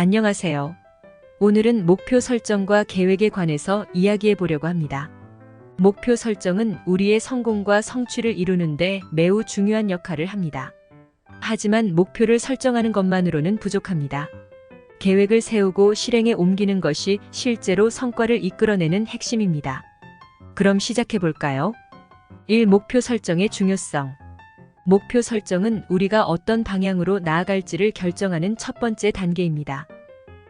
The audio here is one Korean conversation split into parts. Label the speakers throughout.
Speaker 1: 안녕하세요. 오늘은 목표 설정과 계획에 관해서 이야기해 보려고 합니다. 목표 설정은 우리의 성공과 성취를 이루는데 매우 중요한 역할을 합니다. 하지만 목표를 설정하는 것만으로는 부족합니다. 계획을 세우고 실행에 옮기는 것이 실제로 성과를 이끌어내는 핵심입니다. 그럼 시작해 볼까요? 1. 목표 설정의 중요성. 목표 설정은 우리가 어떤 방향으로 나아갈지를 결정하는 첫 번째 단계입니다.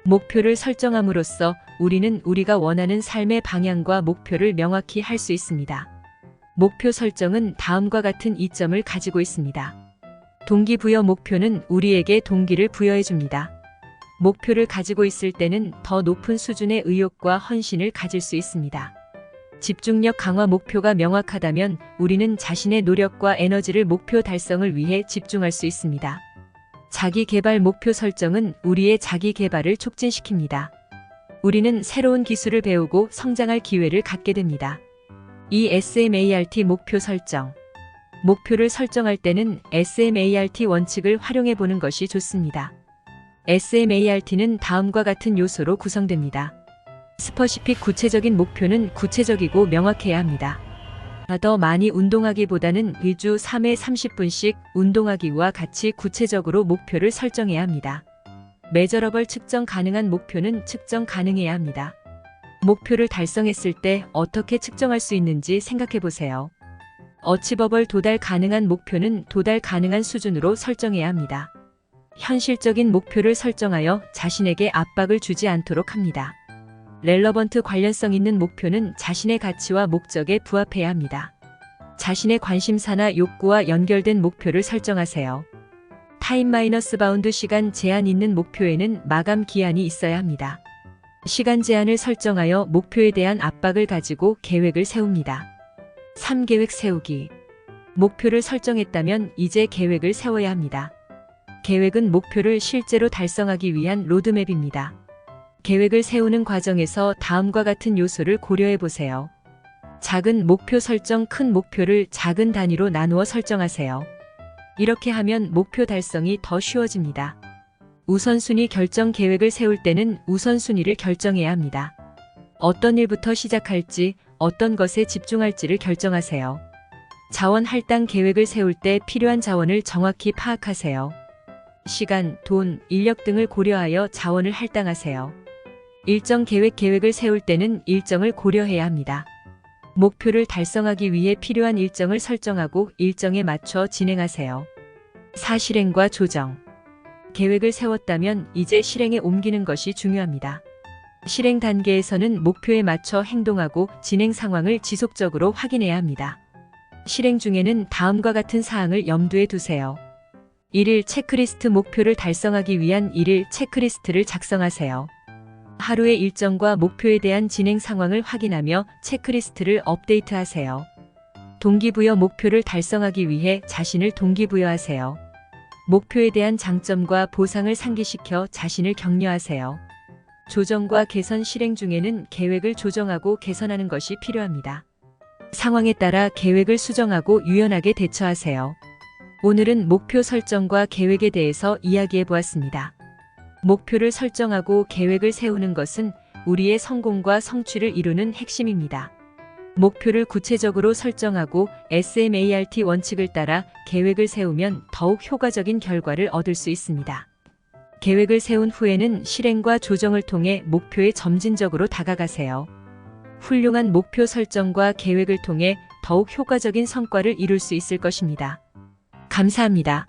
Speaker 1: 목표를 설정함으로써 우리는 우리가 원하는 삶의 방향과 목표를 명확히 할 수 있습니다. 목표 설정은 다음과 같은 이점을 가지고 있습니다. 동기부여. 목표는 우리에게 동기를 부여해 줍니다. 목표를 가지고 있을 때는 더 높은 수준의 의욕과 헌신을 가질 수 있습니다. 집중력 강화. 목표가 명확하다면 우리는 자신의 노력과 에너지를 목표 달성을 위해 집중할 수 있습니다. 자기 개발. 목표 설정은 우리의 자기 개발을 촉진시킵니다. 우리는 새로운 기술을 배우고 성장할 기회를 갖게 됩니다. 이 SMART. 목표 설정. 목표를 설정할 때는 SMART 원칙을 활용해 보는 것이 좋습니다. SMART는 다음과 같은 요소로 구성됩니다. 스퍼시픽. 구체적인. 목표는 구체적이고 명확해야 합니다. 더 많이 운동하기보다는 1주 3회 30분씩 운동하기와 같이 구체적으로 목표를 설정해야 합니다. 메저러블. 측정 가능한. 목표는 측정 가능해야 합니다. 목표를 달성했을 때 어떻게 측정할 수 있는지 생각해 보세요. 어치버블. 도달 가능한. 목표는 도달 가능한 수준으로 설정해야 합니다. 현실적인. 목표를 설정하여 자신에게 압박을 주지 않도록 합니다. 렐러번트. 관련성 있는. 목표는 자신의 가치와 목적에 부합해야 합니다. 자신의 관심사나 욕구와 연결된 목표를 설정하세요. 타임-바운드. 시간 제한 있는. 목표에는 마감 기한이 있어야 합니다. 시간 제한을 설정하여 목표에 대한 압박을 가지고 계획을 세웁니다. 3. 계획 세우기. 목표를 설정했다면 이제 계획을 세워야 합니다. 계획은 목표를 실제로 달성하기 위한 로드맵입니다. 계획을 세우는 과정에서 다음과 같은 요소를 고려해 보세요. 작은 목표 설정. 큰 목표를 작은 단위로 나누어 설정하세요. 이렇게 하면 목표 달성이 더 쉬워집니다. 우선순위 결정. 계획을 세울 때는 우선순위를 결정해야 합니다. 어떤 일부터 시작할지, 어떤 것에 집중할지를 결정하세요. 자원 할당. 계획을 세울 때 필요한 자원을 정확히 파악하세요. 시간, 돈, 인력 등을 고려하여 자원을 할당하세요. 일정. 계획. 계획을 세울 때는 일정을 고려해야 합니다. 목표를 달성하기 위해 필요한 일정을 설정하고 일정에 맞춰 진행하세요. 4. 실행과 조정. 계획을 세웠다면 이제 실행에 옮기는 것이 중요합니다. 실행 단계에서는 목표에 맞춰 행동하고 진행 상황을 지속적으로 확인해야 합니다. 실행 중에는 다음과 같은 사항을 염두에 두세요. 1일 체크리스트. 목표를 달성하기 위한 1일 체크리스트를 작성하세요. 하루의 일정과 목표에 대한 진행 상황을 확인하며 체크리스트를 업데이트하세요. 동기부여. 목표를 달성하기 위해 자신을 동기부여하세요. 목표에 대한 장점과 보상을 상기시켜 자신을 격려하세요. 조정과 개선. 실행 중에는 계획을 조정하고 개선하는 것이 필요합니다. 상황에 따라 계획을 수정하고 유연하게 대처하세요. 오늘은 목표 설정과 계획에 대해서 이야기해 보았습니다. 목표를 설정하고 계획을 세우는 것은 우리의 성공과 성취를 이루는 핵심입니다. 목표를 구체적으로 설정하고 SMART 원칙을 따라 계획을 세우면 더욱 효과적인 결과를 얻을 수 있습니다. 계획을 세운 후에는 실행과 조정을 통해 목표에 점진적으로 다가가세요. 훌륭한 목표 설정과 계획을 통해 더욱 효과적인 성과를 이룰 수 있을 것입니다. 감사합니다.